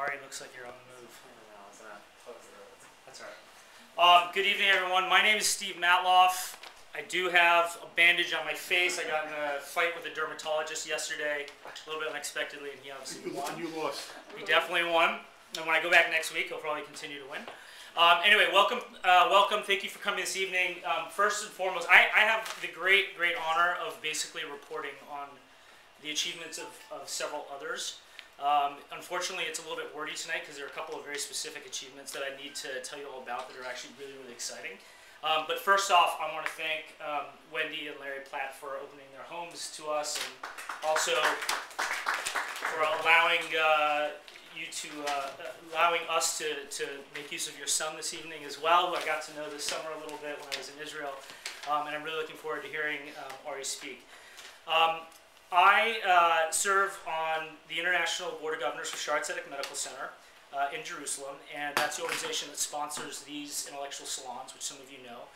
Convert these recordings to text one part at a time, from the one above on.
Ari, looks like you're on the move. That's all right. Good evening, everyone. My name is Steve Matloff. I do have a bandage on my face. I got in a fight with a dermatologist yesterday, a little bit unexpectedly, and he obviously won. You lost. He definitely won. And when I go back next week, he'll probably continue to win. Anyway, welcome. Thank you for coming this evening. First and foremost, I have the great honor of basically reporting on the achievements of several others. Unfortunately, it's a little bit wordy tonight because there are a couple of very specific achievements that I need to tell you all about that are actually really exciting. But first off, I want to thank Wendy and Larry Platt for opening their homes to us, and also for allowing allowing us to make use of your son this evening as well, who I got to know this summer a little bit when I was in Israel, and I'm really looking forward to hearing Ari speak. I serve on the International Board of Governors for Shaare Zedek Medical Center in Jerusalem, and that's the organization that sponsors these intellectual salons, which some of you know.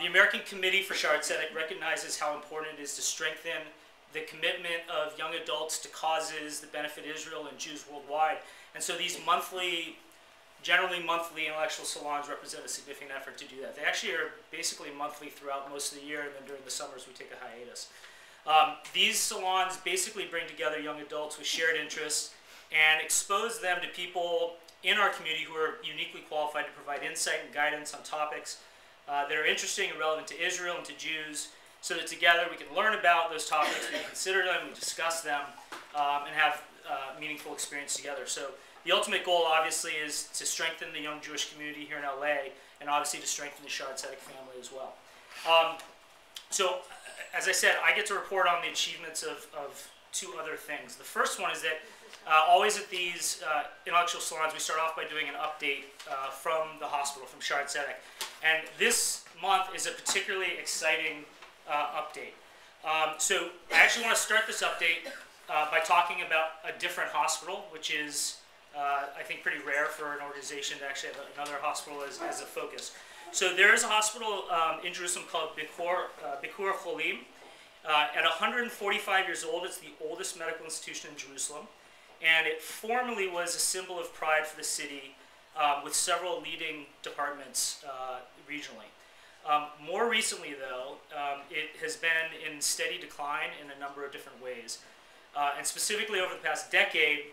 The American Committee for Shaare Zedek recognizes how important it is to strengthen the commitment of young adults to causes that benefit Israel and Jews worldwide. And so these generally monthly intellectual salons represent a significant effort to do that. They actually are basically monthly throughout most of the year, and then during the summers we take a hiatus. These salons basically bring together young adults with shared interests and expose them to people in our community who are uniquely qualified to provide insight and guidance on topics that are interesting and relevant to Israel and to Jews, so that together we can learn about those topics, we consider them, we discuss them, and have meaningful experience together. So the ultimate goal, obviously, is to strengthen the young Jewish community here in LA, and obviously to strengthen the Shaare Zedek family as well. As I said, I get to report on the achievements of two other things. The first one is that always at these intellectual salons, we start off by doing an update from the hospital, from Shaare Zedek. And this month is a particularly exciting update. So I actually want to start this update by talking about a different hospital, which is, I think, pretty rare for an organization to actually have another hospital as a focus. So there is a hospital in Jerusalem called Bikur Cholim. At 145 years old, it's the oldest medical institution in Jerusalem, and it formerly was a symbol of pride for the city, with several leading departments regionally. More recently, though, it has been in steady decline in a number of different ways. And specifically over the past decade,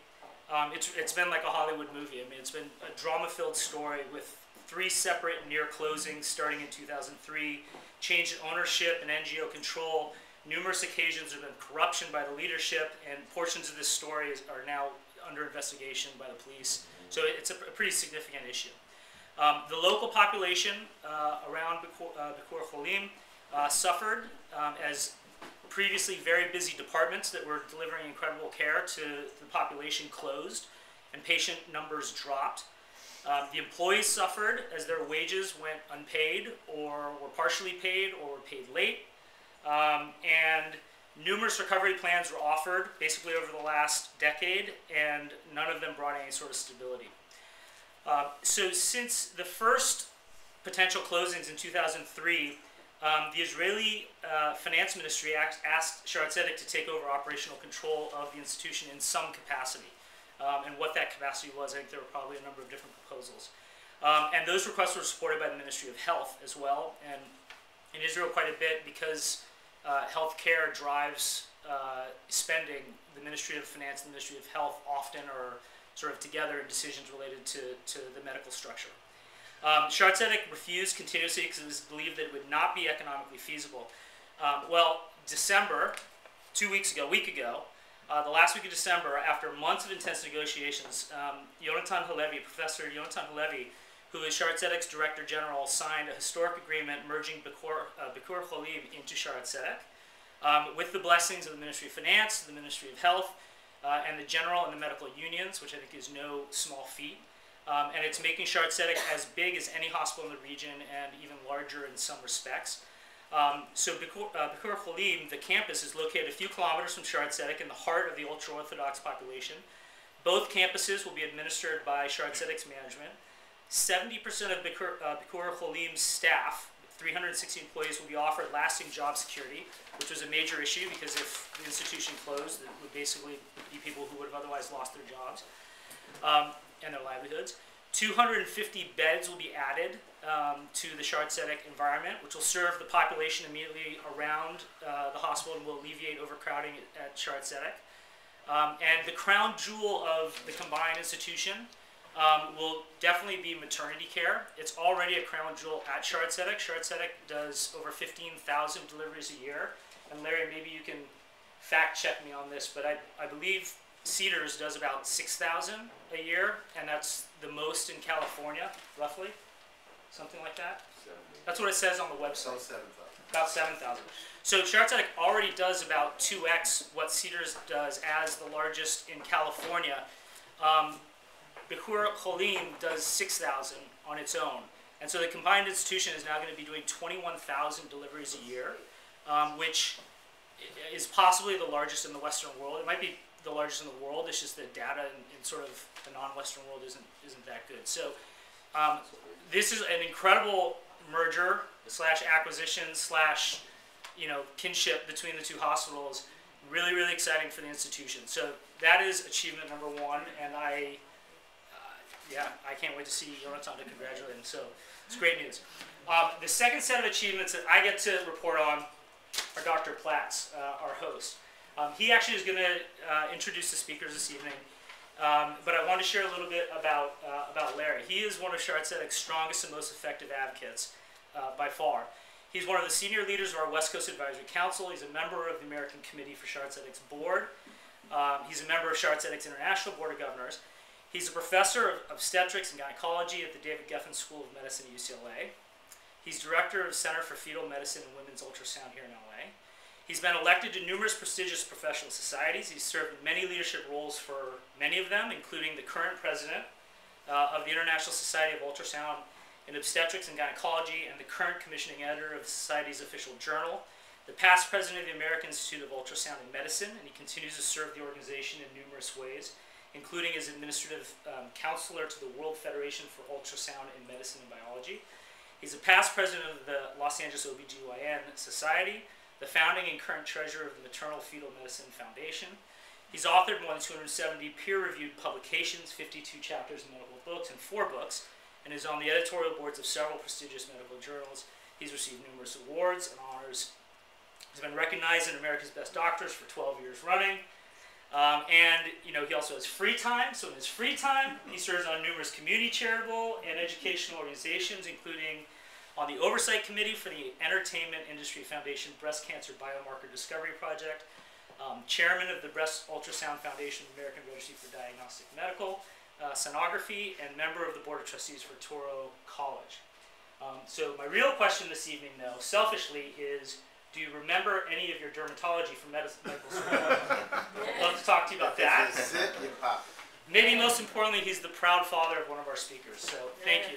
it's been like a Hollywood movie. I mean, it's been a drama-filled story with 3 separate near closings starting in 2003, change in ownership and NGO control. Numerous occasions there have been corruption by the leadership, and portions of this story are now under investigation by the police. So it's a pretty significant issue. The local population around Bikur Cholim suffered as previously very busy departments that were delivering incredible care to the population closed, and patient numbers dropped. The employees suffered as their wages went unpaid or were partially paid or were paid late. And numerous recovery plans were offered basically over the last decade, and none of them brought any sort of stability. So since the first potential closings in 2003, the Israeli Finance Ministry asked Shaare Zedek to take over operational control of the institution in some capacity. And what that capacity was, I think there were probably a number of different proposals. And those requests were supported by the Ministry of Health as well, and in Israel quite a bit, because healthcare drives spending. The Ministry of Finance and the Ministry of Health often are sort of together in decisions related to the medical structure. Shaare Zedek refused continuously because it was believed that it would not be economically feasible. Well, December, a week ago, the last week of December, after months of intense negotiations, Professor Yonatan Halevi, who is Shaare Zedek's Director General, signed a historic agreement merging Bikur Cholim into Shaare Zedek, with the blessings of the Ministry of Finance, the Ministry of Health, and the general and the medical unions, which I think is no small feat. And it's making Shaare Zedek as big as any hospital in the region, and even larger in some respects. So Bikur Cholim, the campus, is located a few kilometers from Shaare Zedek in the heart of the ultra-Orthodox population. Both campuses will be administered by Shaare Zedek's management. 70% of Bikur Cholim's staff, 360 employees, will be offered lasting job security, which was a major issue because if the institution closed, it would basically be people who would have otherwise lost their jobs. and their livelihoods. 250 beds will be added to the Shaare Zedek environment, which will serve the population immediately around the hospital and will alleviate overcrowding at Shaare Zedek. And the crown jewel of the combined institution will definitely be maternity care. It's already a crown jewel at Shaare Zedek. Shaare Zedek does over 15,000 deliveries a year. And Larry, maybe you can fact check me on this, but I believe Cedars does about 6,000 a year, and that's the most in California, roughly, something like that. That's what it says on the website. About 7,000. So Shaare Zedek already does about 2x what Cedars does as the largest in California. Bikur Cholim does 6,000 on its own, and so the combined institution is now going to be doing 21,000 deliveries a year, which is possibly the largest in the Western world. It might be the largest in the world. It's just the data in sort of the non-Western world isn't that good. So this is an incredible merger slash acquisition slash kinship between the two hospitals. Really, really exciting for the institution. So that is achievement number one, and I can't wait to see Jonathan to congratulate him. So it's great news. The second set of achievements that I get to report on are Dr. Platt, our host. He actually is going to introduce the speakers this evening, but I want to share a little bit about Larry. He is one of Shaare Zedek's strongest and most effective advocates by far. He's one of the senior leaders of our West Coast Advisory Council. He's a member of the American Committee for Shaare Zedek's board. He's a member of Shaare Zedek's International Board of Governors. He's a professor of obstetrics and gynecology at the David Geffen School of Medicine at UCLA. He's director of Center for Fetal Medicine and Women's Ultrasound here in LA. He's been elected to numerous prestigious professional societies. He's served in many leadership roles for many of them, including the current president of the International Society of Ultrasound in Obstetrics and Gynecology and the current commissioning editor of the Society's official journal, the past president of the American Institute of Ultrasound and Medicine, and he continues to serve the organization in numerous ways, including as administrative counselor to the World Federation for Ultrasound in Medicine and Biology. He's a past president of the Los Angeles OBGYN Society, the founding and current treasurer of the Maternal Fetal Medicine Foundation. He's authored more than 270 peer-reviewed publications, 52 chapters in medical books, and 4 books, and is on the editorial boards of several prestigious medical journals. He's received numerous awards and honors. He's been recognized in America's Best Doctors for 12 years running. And he also has free time, so in his free time, he serves on numerous community, charitable, and educational organizations, including on the Oversight Committee for the Entertainment Industry Foundation Breast Cancer Biomarker Discovery Project, chairman of the Breast Ultrasound Foundation of the American Registry for Diagnostic Medical Sonography, and member of the Board of Trustees for Touro College. So my real question this evening, though, selfishly, is do you remember any of your dermatology from medical school? I'd love to talk to you about that. Maybe most importantly, he's the proud father of one of our speakers. So thank you.